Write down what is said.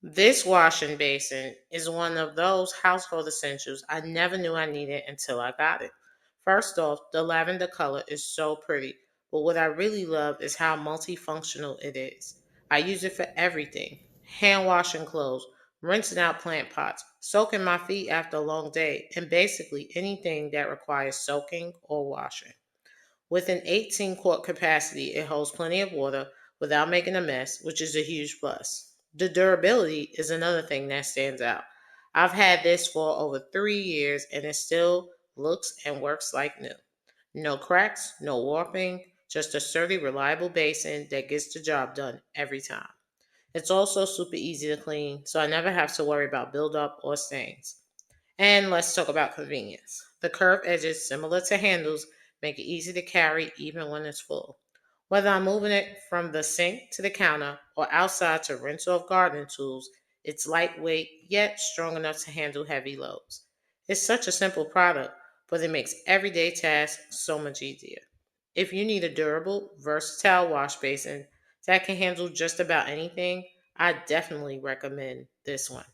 This washing basin is one of those household essentials I never knew I needed until I got it. First off, the lavender color is so pretty, but what I really love is how multifunctional it is. I use it for everything: hand washing clothes, rinsing out plant pots, soaking my feet after a long day, and basically anything that requires soaking or washing. With an 18-quart capacity, it holds plenty of water without making a mess, which is a huge plus. The durability is another thing that stands out. I've had this for over 3 years and it still looks and works like new. No cracks, no warping, just a sturdy, reliable basin that gets the job done every time. It's also super easy to clean, so I never have to worry about buildup or stains. And let's talk about convenience. The curved edges, similar to handles, make it easy to carry even when it's full. Whether I'm moving it from the sink to the counter or outside to rinse off gardening tools, it's lightweight yet strong enough to handle heavy loads. It's such a simple product, but it makes everyday tasks so much easier. If you need a durable, versatile wash basin that can handle just about anything, I definitely recommend this one.